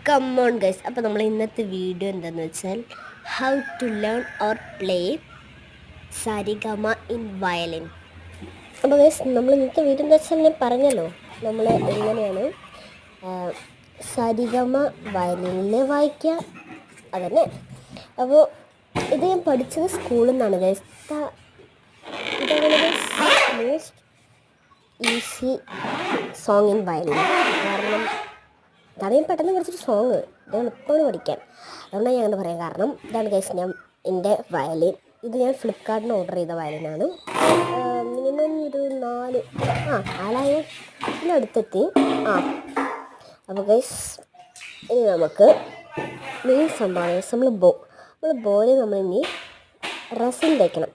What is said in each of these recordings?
Come on guys, അപ്പോൾ നമ്മൾ ഇന്നത്തെ വീഡിയോ എന്താണെന്ന് വെച്ചാൽ how to learn or play സാരിഗമ ഇൻ വയലിൻ. അപ്പോൾ ഗൈസ്, നമ്മൾ ഇന്നത്തെ വീഡിയോ എന്താ വെച്ചാൽ ഞാൻ പറഞ്ഞല്ലോ, നമ്മൾ എങ്ങനെയാണ് സാരിഗമ വയലിനിൽ വായിക്കുക അതന്നെ. അപ്പോൾ ഇത് ഞാൻ പഠിച്ചത് സ്കൂളിൽ നിന്നാണ് ഗൈസ്. ഇതാണ് most easy song in violin. കാരണം അതാണ് ഞാൻ പെട്ടെന്ന് പഠിച്ചൊരു സോങ്, ഇത് എളുപ്പമാണ് പഠിക്കാൻ. അതുകൊണ്ടാണ് ഞാൻ അങ്ങനെ പറയാം. കാരണം ഇതാണ് ഗൈസ്, ഞാൻ എൻ്റെ വയലിൻ. ഇത് ഞാൻ ഫ്ലിപ്കാർട്ടിന് ഓർഡർ ചെയ്ത വയലിനാണ്. മിനിമം ഒരു നാലായിരത്തിനടുത്തെത്തി. അപ്പോൾ ഗൈസ്, ഇനി നമുക്ക് മെയിൻ സംഭവമാണ് നമ്മൾ ബോളിൽ നമ്മളിനി റസിൻ തേക്കണം.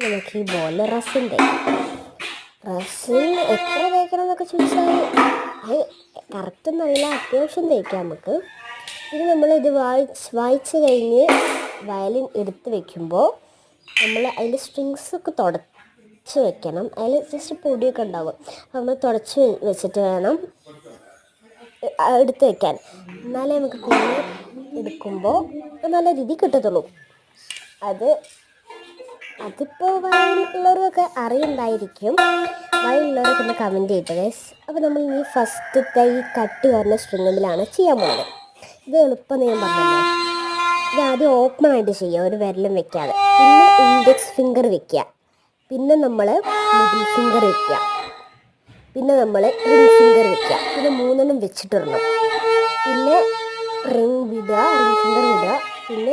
നമുക്ക് ഈ ബോളിൽ റസിൻ തേക്കണം. റസിൻ എത്ര തേക്കണം എന്നൊക്കെ ചോദിച്ചാൽ അത് കറക്റ്റൊന്നും അറിയില്ല, അത്യാവശ്യം തേക്കാം നമുക്ക്. ഇത് നമ്മളിത് വായിച്ച് കഴിഞ്ഞ് വയലിൻ എടുത്ത് വെക്കുമ്പോൾ നമ്മൾ അതിൻ്റെ സ്ട്രിങ്സൊക്കെ തുടച്ച് വെക്കണം. അതിൽ ജസ്റ്റ് പൊടിയൊക്കെ ഉണ്ടാകും, നമ്മൾ തുടച്ച് വെച്ചിട്ട് വേണം എടുത്ത് വെക്കാൻ. എന്നാലേ നമുക്ക് പിന്നെ എടുക്കുമ്പോൾ നല്ല രീതി കിട്ടത്തുള്ളൂ. അതിപ്പോൾ വയലുള്ളവർക്കൊക്കെ അറിയുണ്ടായിരിക്കും. വയലുള്ളവരൊക്കെ ഒന്ന് കമൻറ്റ് ചെയ്തിട്ട് ഗൈസ്. അപ്പോൾ നമ്മൾ ഈ ഫസ്റ്റത്തെ ഈ കട്ടി വരുന്ന സ്ട്രിങ്ങിലാണ് ചെയ്യാൻ പോകുന്നത്. ഇത് എളുപ്പം ഞാൻ പറഞ്ഞല്ലോ. ഇത് ആദ്യം ഓപ്പൺ ആയിട്ട് ചെയ്യുക, ഒരു വിരലും വെക്കാതെ. പിന്നെ ഇൻഡെക്സ് ഫിംഗർ വെക്കുക, പിന്നെ നമ്മൾ മിഡിൽ ഫിംഗർ വെക്കുക, പിന്നെ നമ്മൾ റിംഗ് ഫിംഗർ വെക്കുക. പിന്നെ മൂന്നെണ്ണം വെച്ചിട്ടിടണം. പിന്നെ റിംഗ് ഫിംഗർ വിടുക, പിന്നെ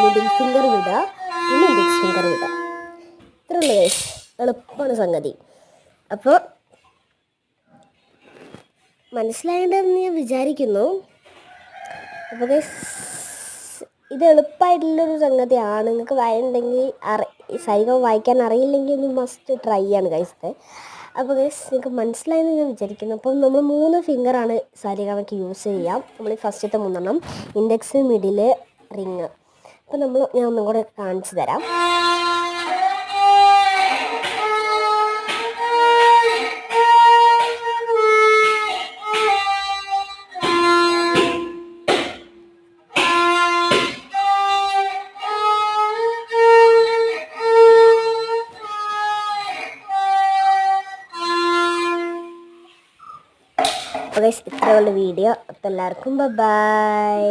മിഡിൽ ഫിംഗർ വിടുക, പിന്നെ ഇൻഡെക്സ് ഫിംഗർ വിടുക. ഇത്രയുള്ളൂ ഗൈസ്, എളുപ്പമാണ് സംഗതി. അപ്പോൾ മനസ്സിലായേണ്ടതെന്ന് ഞാൻ വിചാരിക്കുന്നു. അപ്പോൾ ഗൈസ്, ഇത് എളുപ്പമായിട്ടുള്ളൊരു സംഗതിയാണ്. നിങ്ങൾക്ക് വയലുണ്ടെങ്കിൽ സാരിഗമ വായിക്കാൻ അറിയില്ലെങ്കിൽ ഒന്ന് മസ്റ്റ് ട്രൈ ആണ് ഗൈസ്. അപ്പോൾ ഗൈസ്, നിങ്ങൾക്ക് മനസ്സിലായെന്ന് ഞാൻ വിചാരിക്കുന്നു. അപ്പം നമ്മൾ 3 ഫിംഗറാണ് സാരിഗമയ്ക്ക് യൂസ് ചെയ്യാം. നമ്മൾ ഫസ്റ്റത്തെ 3 ഇൻഡെക്സ്, മിഡിൽ, റിങ്. അപ്പോൾ ഞാൻ ഒന്നും കൂടെ കാണിച്ചു തരാം. അപ്പോൾ ഗൈസ്, ഇത്രയുള്ള വീഡിയോ. അപ്പോൾ എല്ലാവർക്കും ബൈ.